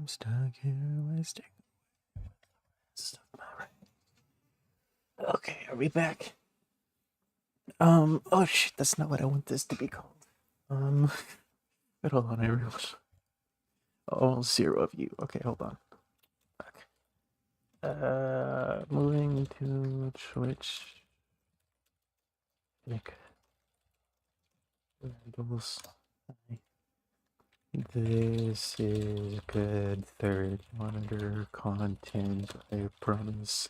stuck here wasting stuff my right. Okay, are we back? Oh shit, that's not what I want this to be called. Um, but hold on, everyone. All zero of you. Okay, hold on. Okay. Moving to Twitch. Nick. Rambles. This is good third monitor content, I promise.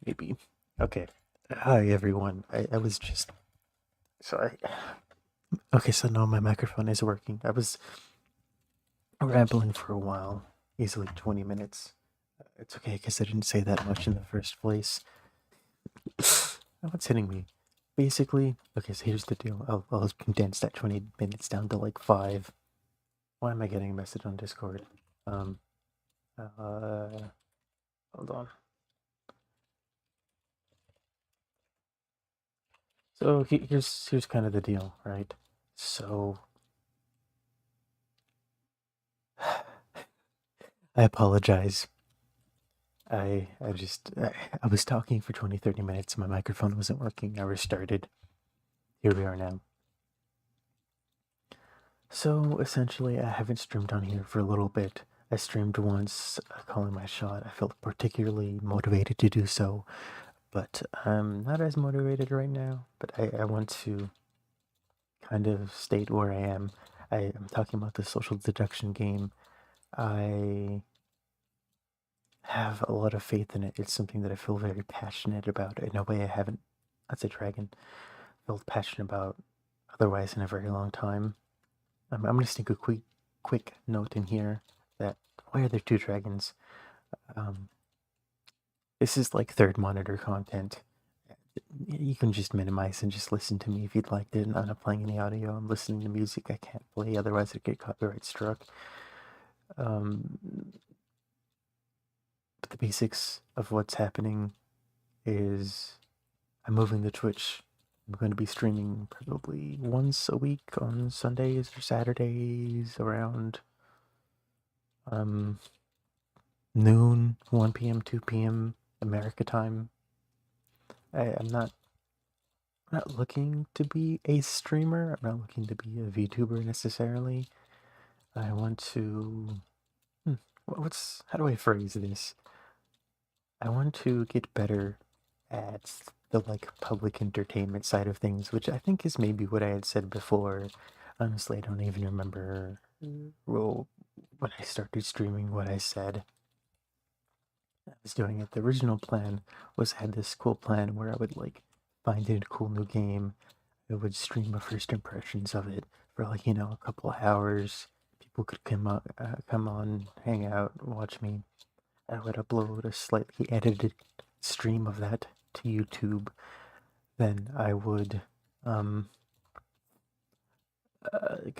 Maybe. Okay. Hi everyone. I was just sorry. Okay, so now my microphone is working. I was rambling for a while, easily 20 minutes. It's okay because I didn't say that much in the first place. What's hitting me? Basically, okay, so here's the deal. I'll condense that 20 minutes down to like 5. Why am I getting a message on Discord? Um, hold on. So here's kind of the deal, right? So I apologize. I was talking for 20-30 minutes. My microphone wasn't working. I restarted. Here we are now. So essentially, I haven't streamed on here for a little bit. I streamed once, calling my shot. I felt particularly motivated to do so, but I'm not as motivated right now. But I want to kind of state where I am. I'm talking about the social deduction game. I have a lot of faith in it. It's something that I feel very passionate about in a way I haven't, that's a dragon, felt passionate about otherwise in a very long time. I'm going to stick a quick note in here that why are there two dragons? Um, this is like third monitor content. You can just minimize and just listen to me if you'd like to. I'm not playing any audio. I'm listening to music I can't play, otherwise I'd get copyright struck. But the basics of what's happening is I'm moving to Twitch. I'm going to be streaming probably once a week on Sundays or Saturdays around noon, 1 p.m., 2 p.m. America time. I'm not looking to be a streamer. I'm not looking to be a VTuber necessarily. I want to how do I phrase this? I want to get better at the like public entertainment side of things, which I think is maybe what I had said before. Honestly, I don't even remember well, when I started streaming what I said. I was doing it. The original plan was I had this cool plan where I would like find a cool new game. I would stream my first impressions of it for like a couple of hours. People could come on, hang out, watch me. I would upload a slightly edited stream of that to YouTube. Then I would kind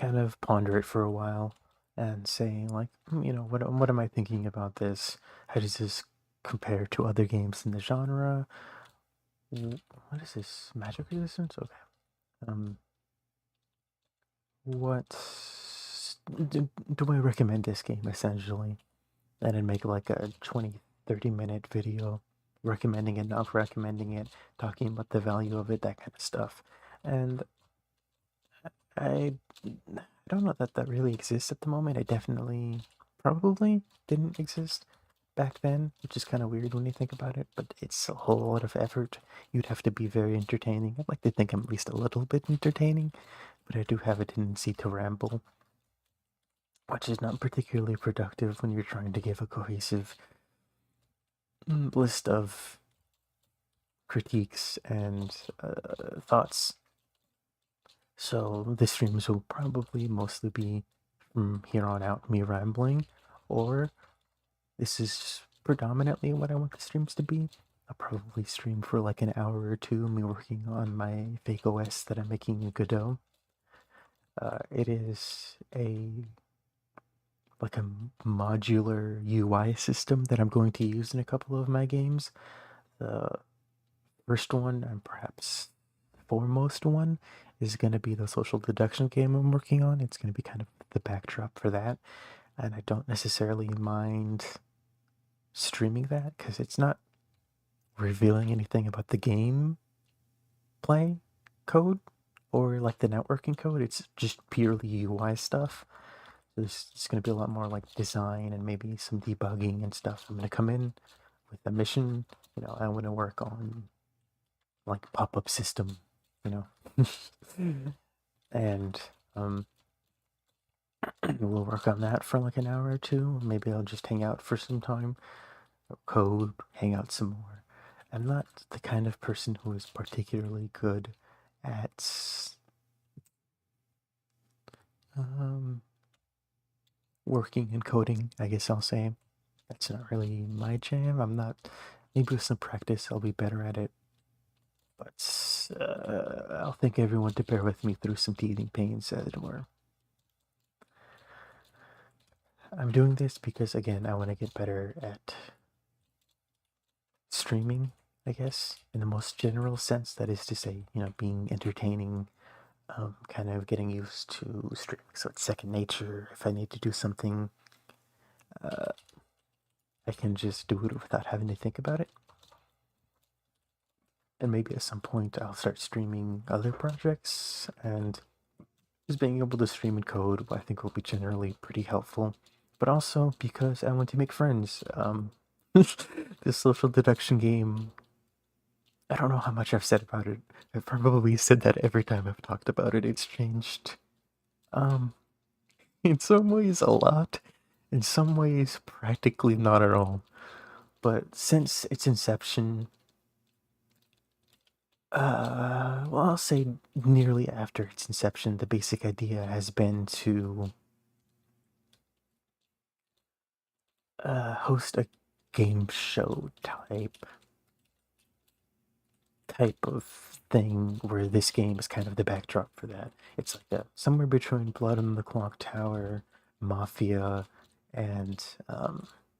of ponder it for a while and saying like, what am I thinking about this? How does this compare to other games in the genre? What is this? Magic resistance? Okay. What do I recommend this game essentially? And then make like a 20-30 minute video recommending it, not recommending it, talking about the value of it, that kind of stuff. And I don't know that really exists at the moment. It definitely probably didn't exist back then, which is kind of weird when you think about it, but it's a whole lot of effort. You'd have to be very entertaining. I'd like to think I'm at least a little bit entertaining, but I do have a tendency to ramble, which is not particularly productive when you're trying to give a cohesive list of critiques and thoughts. So the streams will probably mostly be from here on out me rambling, or this is predominantly what I want the streams to be. I'll probably stream for like an hour or two, me working on my fake OS that I'm making in Godot. It is like a modular UI system that I'm going to use in a couple of my games. The first one, and perhaps foremost one, is going to be the social deduction game I'm working on. It's going to be kind of the backdrop for that. and I don't necessarily mind streaming that because it's not revealing anything about the game play code or like the networking code. It's just purely UI stuff. There's going to be a lot more like design and maybe some debugging and stuff. I'm going to come in with a mission. I want to work on like pop-up system, you know, and we'll work on that for like an hour or two. Maybe I'll just hang out for some time, code, hang out some more. I'm not the kind of person who is particularly good at um, working and coding, I guess I'll say. That's not really my jam. I'm not. Maybe with some practice, I'll be better at it. But I'll thank everyone to bear with me through some teething pains, as it were. I'm doing this because, again, I want to get better at streaming, I guess, in the most general sense. That is to say, being entertaining, kind of getting used to streaming. So it's second nature. If I need to do something, I can just do it without having to think about it. And maybe at some point I'll start streaming other projects, and just being able to stream and code I think will be generally pretty helpful. But also because I want to make friends. This social deduction game, I don't know how much I've said about it. I've probably said that every time I've talked about it. It's changed. Um, in some ways a lot, in some ways practically not at all. But since its inception, well, I'll say nearly after its inception, the basic idea has been to host a game show type of thing where this game is kind of the backdrop for that. It's like somewhere between Blood on the Clock Tower, Mafia, and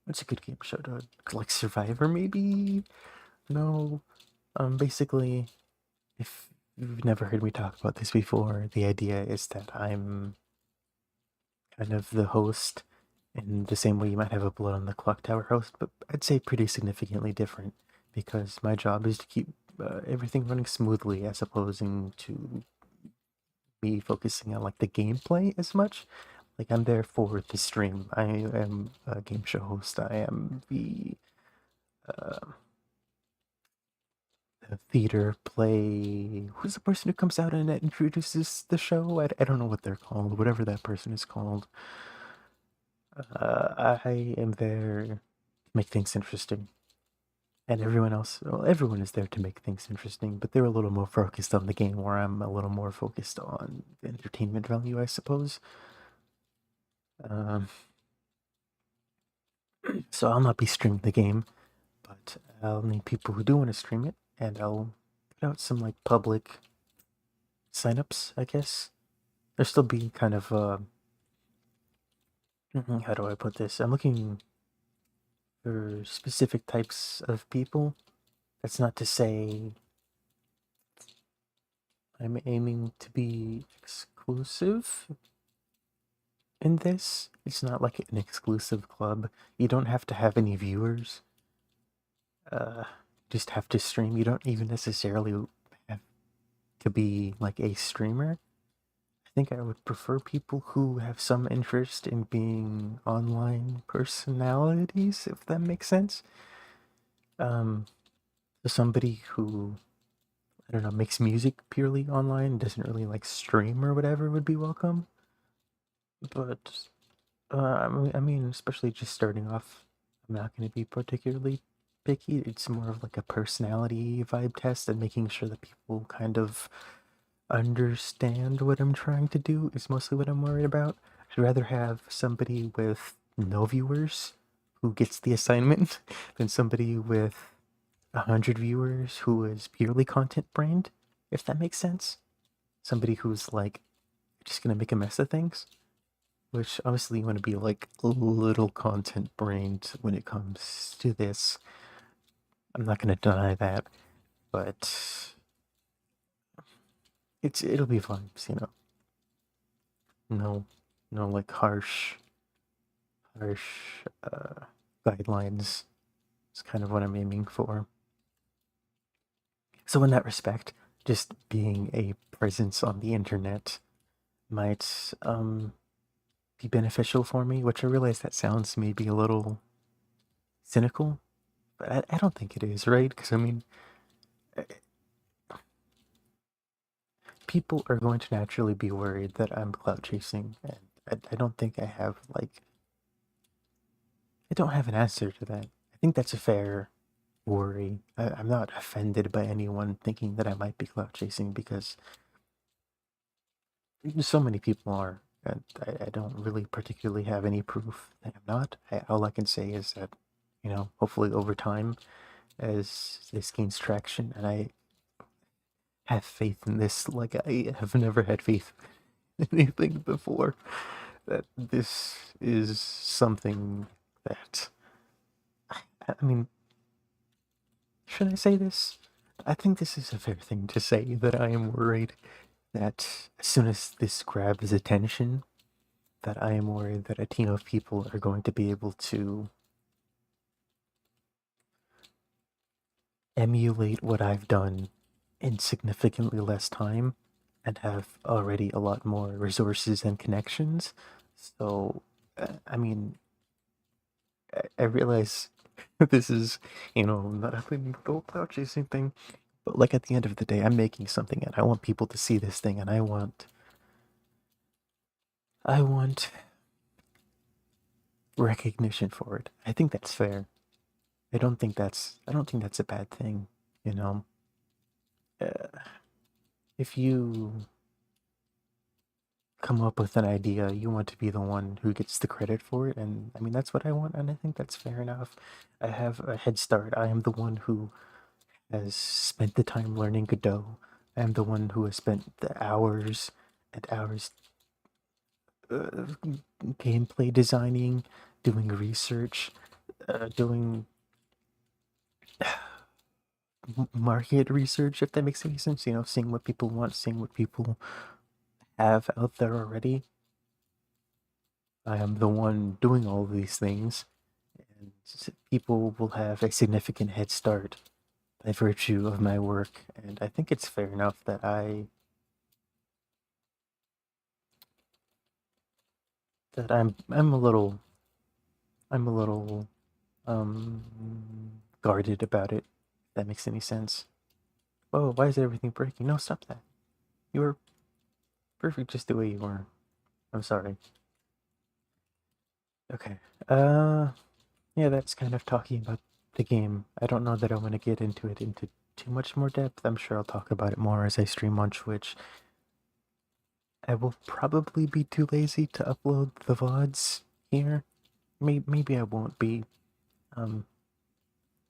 what's a good game show to like Survivor maybe? No. Basically, if you've never heard me talk about this before, the idea is that I'm kind of the host in the same way you might have a Blood on the Clock Tower host, but I'd say pretty significantly different because my job is to keep everything running smoothly as opposing to me focusing on like the gameplay as much. Like I'm there for the stream. I am a game show host. I am uh, the theater play. Who's the person who comes out and introduces the show? I don't know what they're called. Whatever that person is called. I am there to make things interesting. And everyone else, well, everyone is there to make things interesting, but they're a little more focused on the game, where I'm a little more focused on the entertainment value, I suppose. Um, so I'll not be streaming the game, but I'll need people who do want to stream it, and I'll put out some like public signups, I guess. There'll still be kind of how do I put this? I'm looking for specific types of people. That's not to say I'm aiming to be exclusive in this. It's not like an exclusive club. You don't have to have any viewers. Uh, just have to stream. You don't even necessarily have to be like a streamer. I think I would prefer people who have some interest in being online personalities, if that makes sense. Um, somebody who, I don't know, makes music purely online, doesn't really like stream or whatever would be welcome. But I mean, especially just starting off, I'm not going to be particularly picky. It's more of like a personality vibe test and making sure that people kind of understand what I'm trying to do is mostly what I'm worried about. I'd rather have somebody with no viewers who gets the assignment than somebody with 100 viewers who is purely content brained, if that makes sense. Somebody who's like just gonna make a mess of things. Which obviously you want to be like a little content brained when it comes to this. I'm not gonna deny that, but it'll be fun, no, no like harsh harsh guidelines is kind of what I'm aiming for. So in that respect, just being a presence on the internet might be beneficial for me, which I realize that sounds maybe a little cynical, but I don't think it is, right? Because I mean, eh, people are going to naturally be worried that I'm clout chasing, and I don't think I have like I don't have an answer to that. I think that's a fair worry. I'm not offended by anyone thinking that I might be clout chasing because so many people are, and I don't really particularly have any proof that I'm not. All I can say is that, hopefully over time, as this gains traction, and I have faith in this like I have never had faith in anything before, that this is something that, I mean, should I say this? I think this is a fair thing to say that I am worried that as soon as this grabs attention, that I am worried that a team of people are going to be able to emulate what I've done in significantly less time and have already a lot more resources and connections. So, I mean, I realize this is, not a thing, go cloud chasing thing, but like at the end of the day, I'm making something and I want people to see this thing and I want recognition for it. I think that's fair. I don't think that's a bad thing, you know. Uh, if you come up with an idea, you want to be the one who gets the credit for it, and I mean that's what I want, and I think that's fair enough. I have a head start. I am the one who has spent the time learning Godot. I am the one who has spent the hours and hours uh, gameplay designing, doing research, doing market research, if that makes any sense. Seeing what people want, seeing what people have out there already. I am the one doing all of these things, and people will have a significant head start by virtue of my work. And I think it's fair enough that I'm a little um guarded about it. If that makes any sense. Oh, why is everything breaking? No, stop that. You were perfect just the way you were. I'm sorry. Okay. Uh yeah, that's kind of talking about the game. I don't know that I want to get into it into too much more depth. I'm sure I'll talk about it more as I stream on Twitch. I will probably be too lazy to upload the VODs here. Maybe I won't be. Um,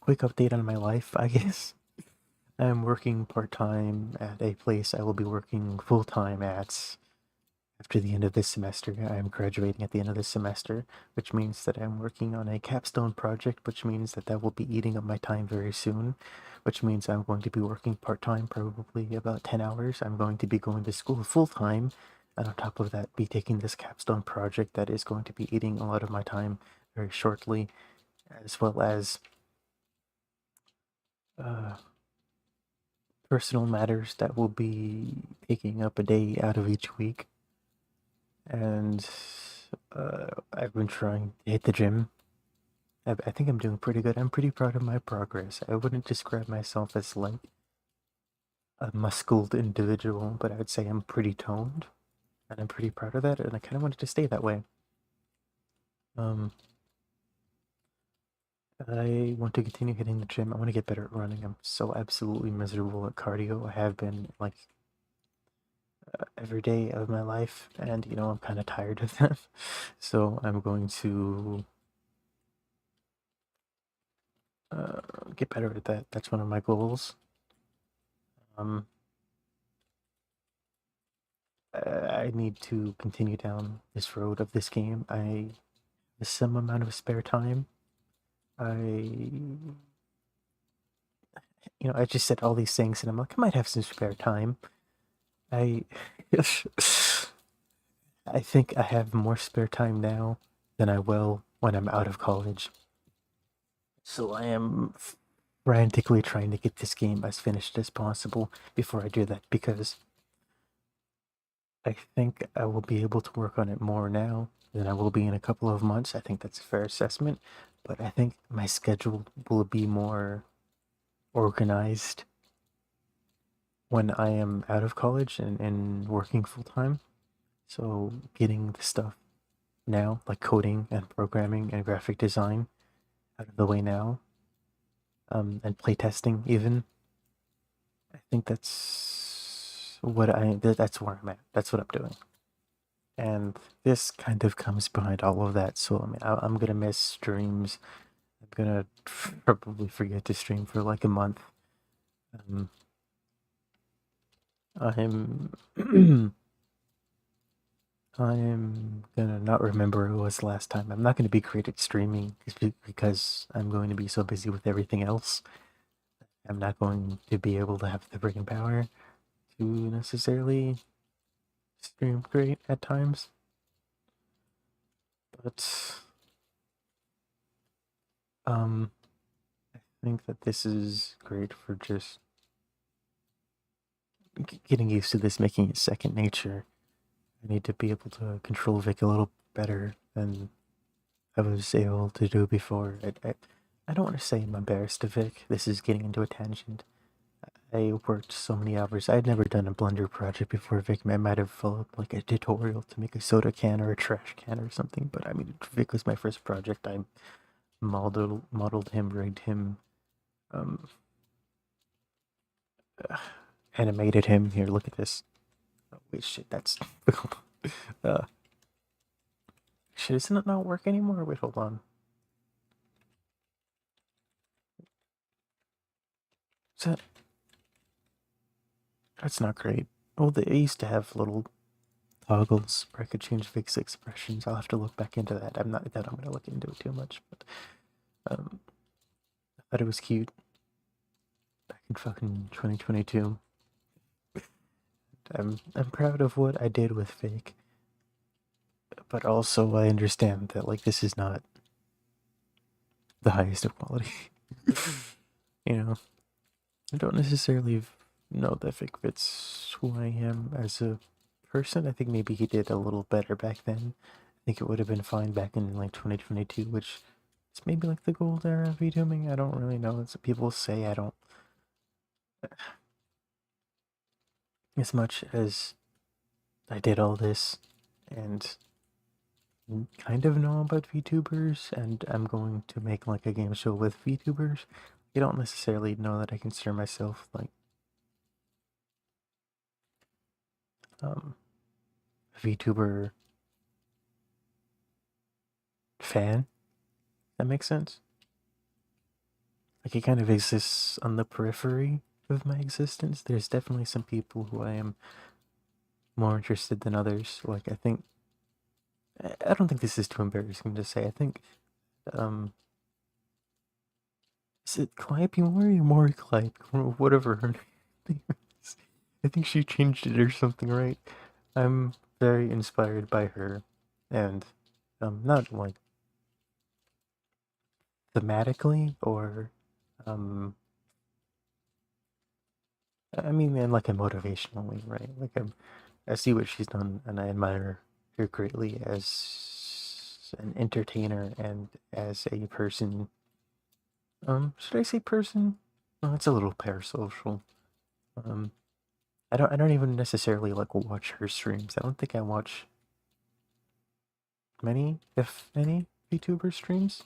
quick update on my life, I guess. I'm working part time at a place I will be working full time at after the end of this semester. I'm graduating at the end of this semester, which means that I'm working on a capstone project, which means that will be eating up my time very soon, which means I'm going to be working part time, probably about 10 hours. I'm going to be going to school full time, and on top of that, be taking this capstone project that is going to be eating a lot of my time very shortly, as well as uh, personal matters that will be taking up a day out of each week. And I've been trying to hit the gym. I think I'm doing pretty good. I'm pretty proud of my progress. I wouldn't describe myself as like a muscled individual, but I would say I'm pretty toned, and I'm pretty proud of that. And I kind of wanted to stay that way. Um, I want to continue hitting the gym. I want to get better at running. I'm so absolutely miserable at cardio. I have been like every day of my life, and I'm kind of tired of that. So I'm going to uh, get better at that. That's one of my goals. Um, I need to continue down this road of this game. I have some amount of spare time. I just said all these things, and I'm like, I might have some spare time. I, I think I have more spare time now than I will when I'm out of college. So I am frantically trying to get this game as finished as possible before I do that, because I think I will be able to work on it more now than I will be in a couple of months. I think that's a fair assessment, but I think my schedule will be more organized when I am out of college and working full time. So getting the stuff now, like coding and programming and graphic design, out of the way now, and playtesting even. I think that's where I'm at. That's what I'm doing. And this kind of comes behind all of that. So I mean, I'm gonna miss streams. I'm gonna probably forget to stream for like a month. Um, I'm I'm gonna not remember who it was last time. I'm not gonna be great at streaming because I'm going to be so busy with everything else. I'm not going to be able to have the brain power to necessarily stream great at times. But um, I think that this is great for just getting used to this, making it second nature. I need to be able to control Vic a little better than I was able to do before. I don't want to say I'm embarrassed of Vic. This is getting into a tangent. I worked so many hours. I'd never done a Blender project before Vic. I might have followed like a tutorial to make a soda can or a trash can or something, but I mean, Vic was my first project. I modeled him, rigged him, um, animated him. Here, look at this. Oh, wait, shit, that's. uh, shit, doesn't it not work anymore? Wait, hold on. Is that. That's not great. Oh, they used to have little toggles where I could change Vic's expressions. I'll have to look back into that. I'm not that I'm gonna look into it too much, but I thought it was cute back in fucking 2022. I'm proud of what I did with Fake, but also I understand that like this is not the highest of quality. You know, I don't necessarily know that Vic fits who I am as a person. I think maybe he did a little better back then. I think it would have been fine back in like 2022, which is maybe like the gold era of VTubing. I don't really know. It's what people say. I don't, as much as I did all this and kind of know about VTubers, and I'm going to make like a game show with VTubers. I don't necessarily know that I consider myself like um, a VTuber fan. That makes sense. Like it kind of exists on the periphery of my existence. There's definitely some people who I am more interested than others. Like I think I don't think this is too embarrassing to say. I think um is it Calliope Mori or Mori Calliope or whatever her name is. I think she changed it or something, right? I'm very inspired by her, and not like thematically or um I mean in like a motivational way, right? Like I see what she's done and I admire her greatly as an entertainer and as a person. Should I say person? No, it's a little parasocial. Um, I don't even necessarily like watch her streams. I don't think I watch many, if any, VTuber streams.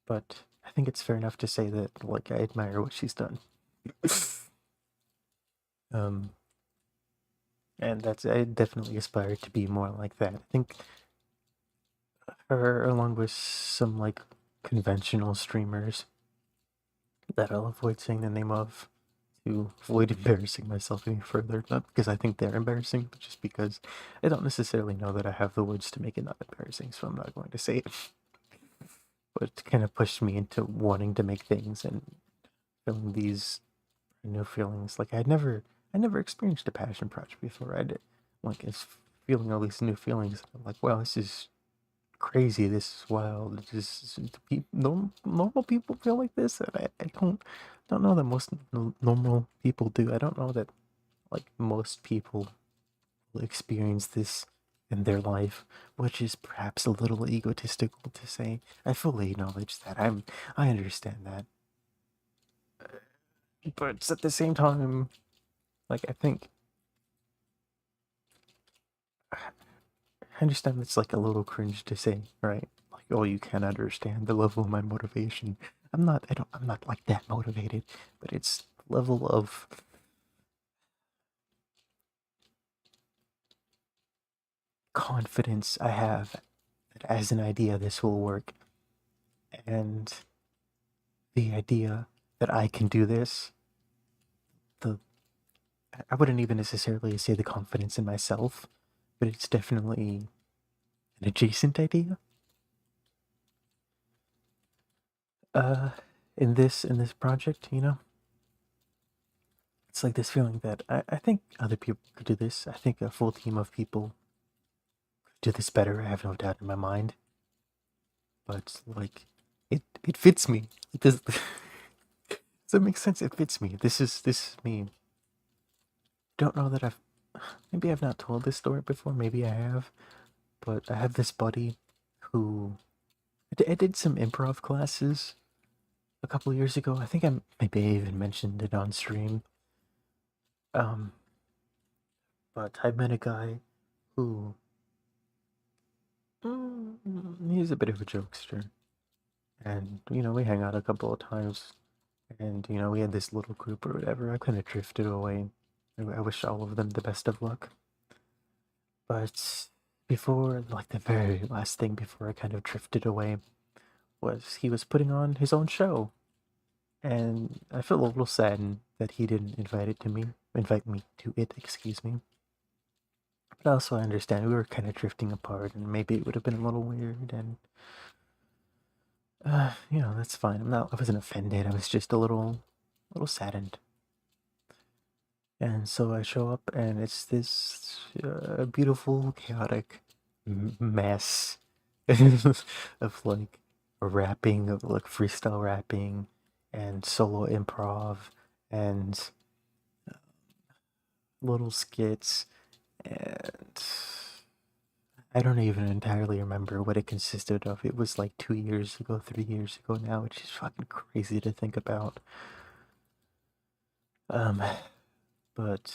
But I think it's fair enough to say that like I admire what she's done. um, and that's I definitely aspire to be more like that. I think her along with some like conventional streamers that I'll avoid saying the name of to avoid embarrassing myself any further. Not because I think they're embarrassing, but just because I don't necessarily know that I have the words to make it not embarrassing, so I'm not going to say it. But it kind of pushed me into wanting to make things and feeling these new feelings. Like I never experienced a passion project before. I did like it's feeling all these new feelings. I'm like, wow, this is crazy. This is wild. It's just normal people feel like this, and I don't know that most normal people do. I don't know that like most people will experience this in their life, which is perhaps a little egotistical to say. I fully acknowledge that. I understand that, but at the same time, like I think I understand it's like a little cringe to say, right? Like, oh, you can't understand the level of my motivation. I'm not like that motivated, but it's the level of confidence I have that as an idea this will work, and the idea that I can do this. The I wouldn't even necessarily say the confidence in myself, but it's definitely an adjacent idea. Uh, in this project, it's like this feeling that I think other people could do this. I think a full team of people could do this better. I have no doubt in my mind. But like, it fits me. It does. Does that make sense? It fits me. This is me. Don't know that maybe I've not told this story before. Maybe I have, but I have this buddy who I did some improv classes a couple years ago. I think maybe I even mentioned it on stream. Um, but I met a guy who he's a bit of a jokester, and we hang out a couple of times, and we had this little group or whatever. I kind of drifted away. I wish all of them the best of luck. But before, like the very last thing before I kind of drifted away, was he was putting on his own show, and I felt a little saddened that he didn't invite me to it. Excuse me. But also, I understand we were kind of drifting apart, and maybe it would have been a little weird, and that's fine. I wasn't offended. I was just a little saddened. And so I show up, and it's this beautiful, chaotic mess of like rapping, of like freestyle rapping, and solo improv, and little skits, and I don't even entirely remember what it consisted of. It was like 2 years ago, 3 years ago now, which is fucking crazy to think about. Um, but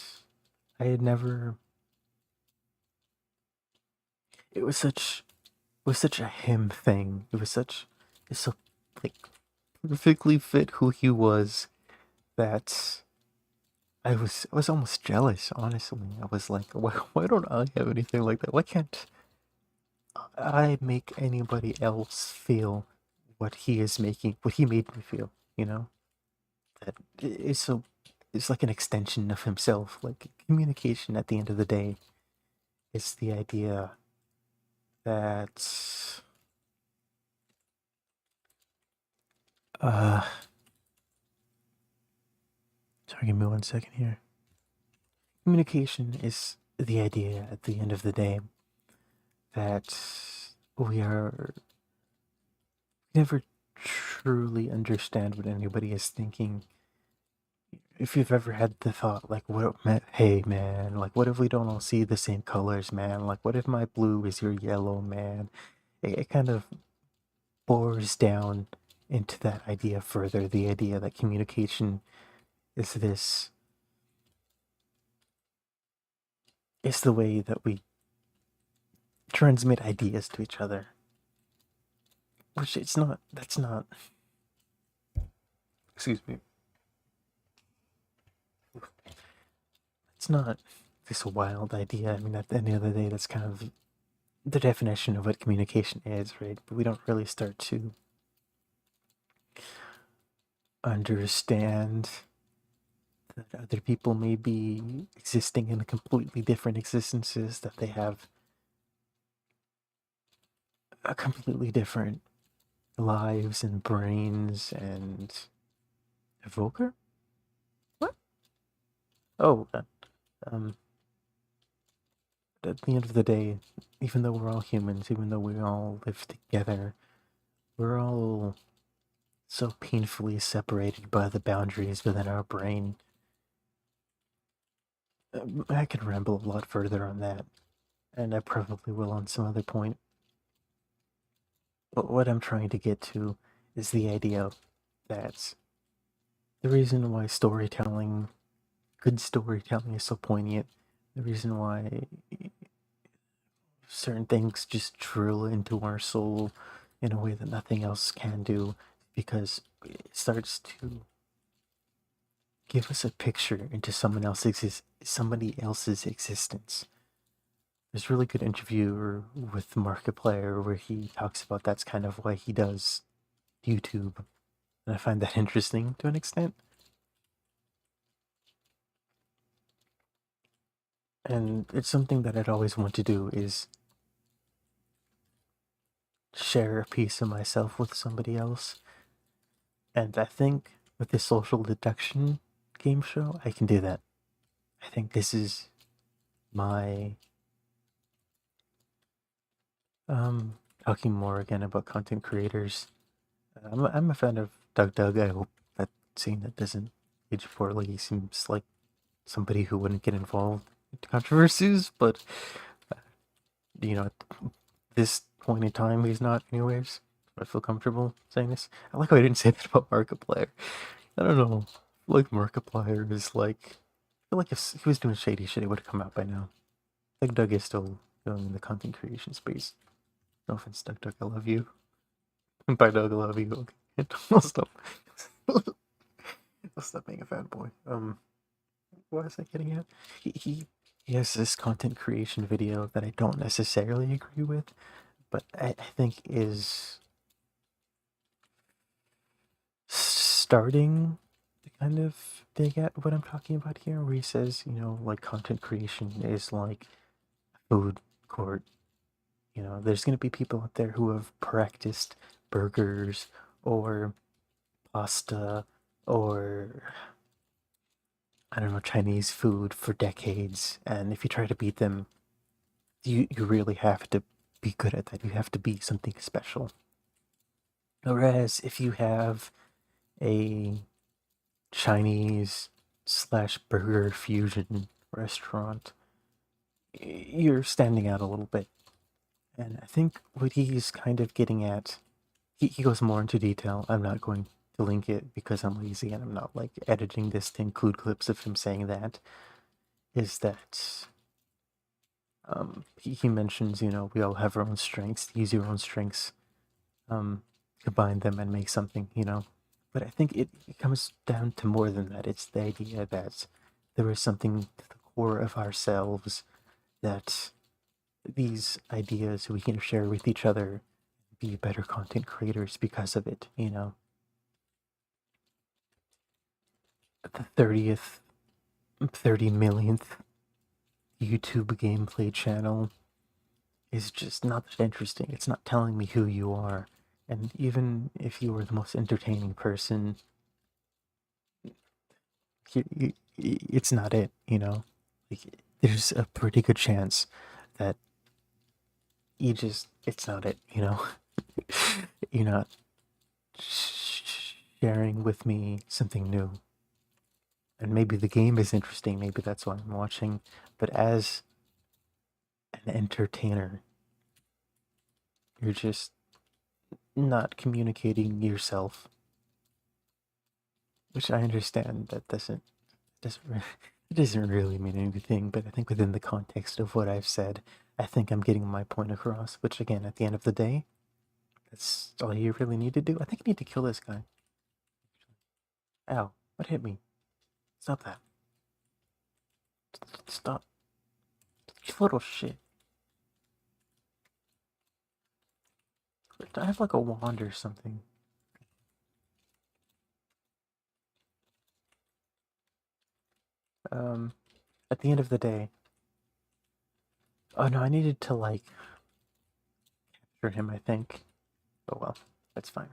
I had never. It was such a him thing. It's so like perfectly fit who he was that I was almost jealous. Honestly, I was like, why don't I have anything like that? Why can't I make anybody else feel what he made me feel? That is so. It's like an extension of himself. Like communication at the end of the day is the idea that uh sorry, give me 1 second here. Communication is the idea at the end of the day that we are never truly understand what anybody is thinking. If you've ever had the thought, like, hey man, like, what if we don't all see the same colors, man? Like, what if my blue is your yellow, man? It kind of bores down into that idea further, the idea that communication is this, is the way that we transmit ideas to each other. Which that's not, excuse me, it's not this wild idea. I mean, at the end of the day, that's kind of the definition of what communication is, right? But we don't really start to understand that other people may be existing in completely different existences, that they have a completely different lives and brains and evoker. What? Oh, um, But at the end of the day, even though we're all humans, even though we all live together, we're all so painfully separated by the boundaries within our brain. I could ramble a lot further on that, and I probably will on some other point. But what I'm trying to get to is the idea that the reason why storytelling, good storytelling, is so poignant, the reason why certain things just drill into our soul in a way that nothing else can do, because it starts to give us a picture into somebody else's existence. There's a really good interview with Markiplier where he talks about that's kind of why he does YouTube, and I find that interesting to an extent. And it's something that I'd always want to do is share a piece of myself with somebody else. And I think with this social deduction game show, I can do that. I think this is my talking more again about content creators. I'm a fan of Doug. I hope that scene that doesn't age poorly. He seems like somebody who wouldn't get involved in controversies, but you know, at this point in time, he's not, anyways. I feel comfortable saying this. I like how I didn't say that about Markiplier. I don't know. Like Markiplier is like, I feel like if he was doing shady shit, it would have come out by now. Like Doug is still going in the content creation space. No offense, Doug. I love you. By Doug, I love you. Okay, I'll stop. I'll stop being a fanboy. What was I getting at? He has this content creation video that I don't necessarily agree with, but I think is starting to kind of dig at what I'm talking about here, where he says, like content creation is like food court. There's going to be people out there who have practiced burgers or pasta or I don't know, Chinese food for decades, and if you try to beat them, you really have to be good at that. You have to be something special. Whereas if you have a Chinese slash burger fusion restaurant, you're standing out a little bit. And I think what he's kind of getting at, he goes more into detail. I'm not going to link it because I'm lazy and I'm not like editing this to include clips of him saying that. Is that he mentions, we all have our own strengths, use your own strengths, combine them and make something, But I think it comes down to more than that. It's the idea that there is something to the core of ourselves that these ideas we can share with each other, be better content creators because of it. The 30 millionth YouTube gameplay channel is just not that interesting. It's not telling me who you are. And even if you were the most entertaining person, it's not it. Like, there's a pretty good chance that it's not it. You're not sharing with me something new. And maybe the game is interesting, maybe that's why I'm watching. But as an entertainer, you're just not communicating yourself, which I understand that doesn't it doesn't really mean anything, but I think within the context of what I've said, I think I'm getting my point across, which again, at the end of the day, that's all you really need to do. I think I need to kill this guy. Ow, what hit me? Stop that. Stop. You little shit. I have like a wand or something. Um, at the end of the day, oh no, I needed to like capture him, I think. Oh well, that's fine.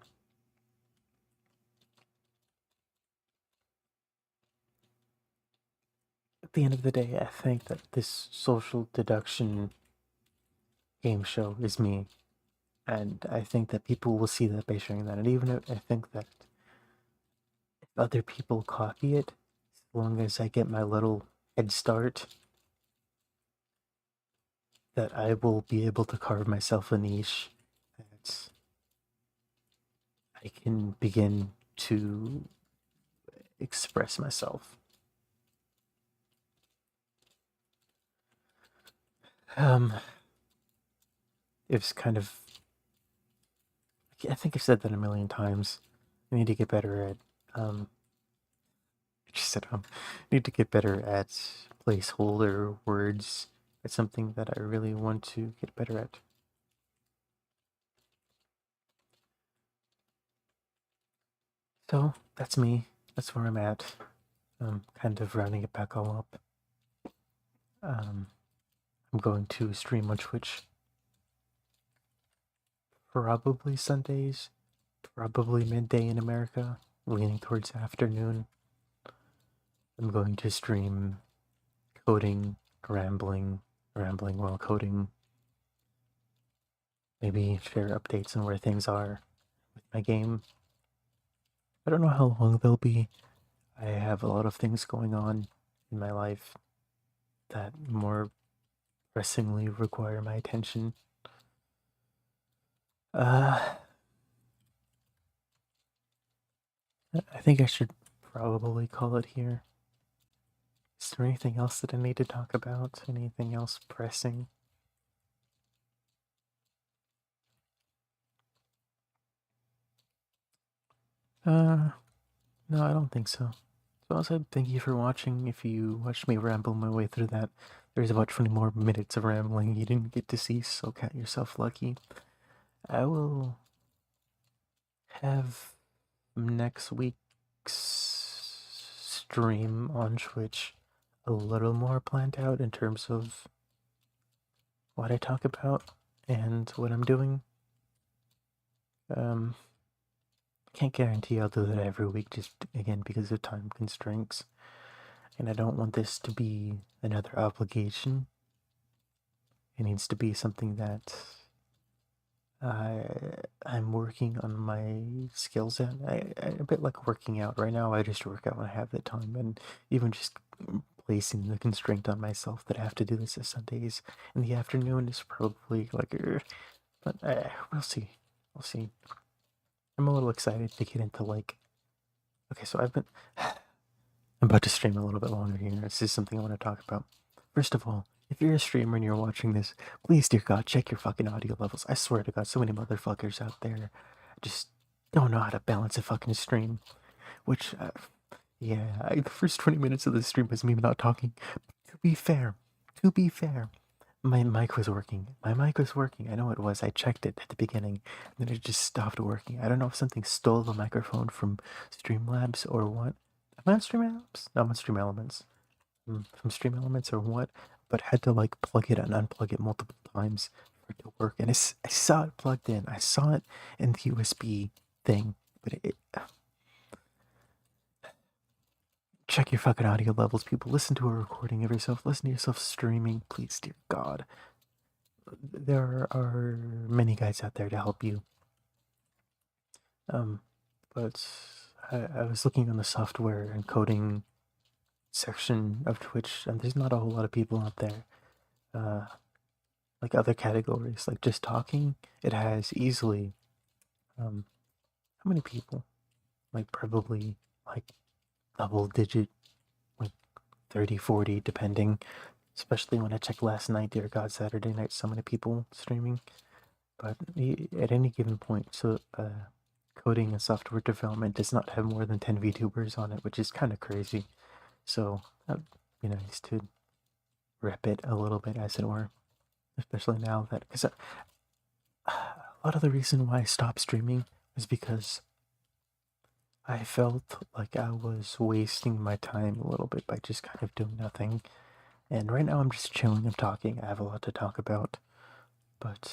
the end of the day, I think that this social deduction game show is me. And I think that people will see that by sharing that. And even if I think that if other people copy it, as long as I get my little head start, that I will be able to carve myself a niche that I can begin to express myself. Um, it's kind of, I think I've said that a million times. I need to get better at, I just said, need to get better at placeholder words. It's something that I really want to get better at. So that's me. That's where I'm at. Kind of rounding it back all up. Um, I'm going to stream on Twitch probably Sundays, probably midday in America, leaning towards afternoon. I'm going to stream coding, rambling while coding. Maybe share updates on where things are with my game. I don't know how long they'll be. I have a lot of things going on in my life that more pressingly require my attention. Uh, I think I should probably call it here. Is there anything else that I need to talk about? Anything else pressing? No, I don't think so. So also, thank you for watching. If you watched me ramble my way through that, there's about 20 more minutes of rambling you didn't get to see, so count yourself lucky. I will have next week's stream on Twitch a little more planned out in terms of what I talk about and what I'm doing. Um, can't guarantee I'll do that every week, just again because of time constraints. And I don't want this to be another obligation. It needs to be something that I I'm working on my skills at. A bit like working out. Right now, I just work out when I have the time, and even just placing the constraint on myself that I have to do this on Sundays in the afternoon is probably like, but we'll see. We'll see. I'm a little excited to get into like. Okay, so I've been. I'm about to stream a little bit longer here. This is something I want to talk about. First of all, if you're a streamer and you're watching this, please, dear God, check your fucking audio levels. I swear to God, so many motherfuckers out there just don't know how to balance a fucking stream. Which, the first 20 minutes of the stream was me not talking. To be fair, my mic was working. My mic was working. I know it was. I checked it at the beginning, and then it just stopped working. I don't know if something stole the microphone from Streamlabs or what. Am I on Streamlabs? No, I'm on Stream Elements. From Stream Elements or what? But had to like plug it and unplug it multiple times for it to work. And I saw it plugged in. I saw it in the USB thing, but check your fucking audio levels, people. Listen to a recording of yourself. Listen to yourself streaming, please, dear God. There are many guys out there to help you. But I was looking on the software and coding section of Twitch, and there's not a whole lot of people out there. Like other categories, like just talking, it has easily, how many people? Like probably like double digit, like 30, 40, depending. Especially when I checked last night, dear God, Saturday night, so many people streaming. But at any given point, so coding and software development does not have more than 10 VTubers on it, which is kind of crazy. So that'd be nice to rep it a little bit, as it were. Especially now that, because a lot of the reason why I stopped streaming was because I felt like I was wasting my time a little bit by just kind of doing nothing. And right now I'm just chilling and talking. I have a lot to talk about. But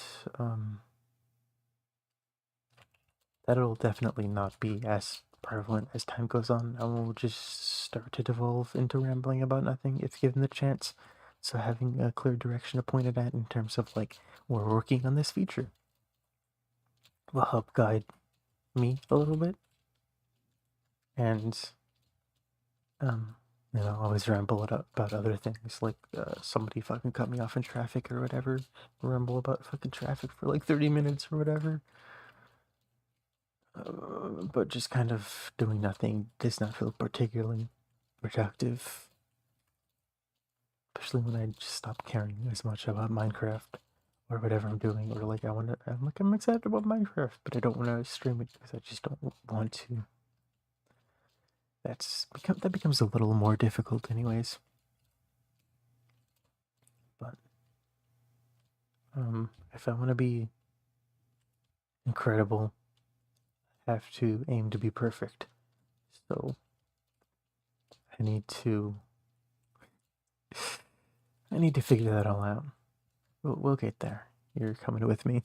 that'll definitely not be as prevalent as time goes on, I will just start to devolve into rambling about nothing if given the chance. So having a clear direction to point it at in terms of like we're working on this feature will help guide me a little bit. And always ramble about other things like somebody fucking cut me off in traffic or whatever. Ramble about fucking traffic for like 30 minutes or whatever. But just kind of doing nothing does not feel particularly productive, especially when I just stop caring as much about Minecraft or whatever I'm doing, or like I'm excited about Minecraft, but I don't want to stream it because I just don't want to. That becomes a little more difficult, anyways. But if I want to be incredible, I have to aim to be perfect. So I need to figure that all out. We'll get there. You're coming with me.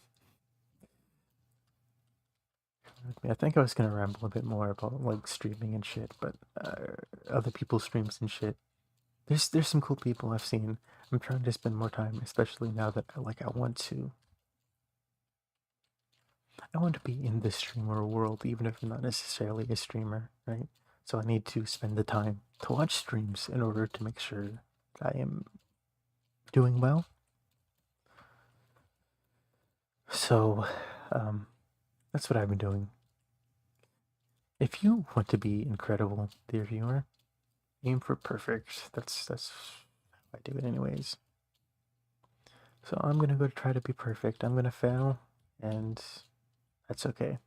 I think I was gonna ramble a bit more about like streaming and shit, but other people's streams and shit. There's some cool people I've seen. I'm trying to spend more time, especially now that I want to. I want to be in the streamer world, even if I'm not necessarily a streamer, right? So I need to spend the time to watch streams in order to make sure I am doing well. So, that's what I've been doing. If you want to be incredible, dear viewer, aim for perfect. That's how I do it, anyways. So I'm gonna go try to be perfect. I'm gonna fail, and that's okay.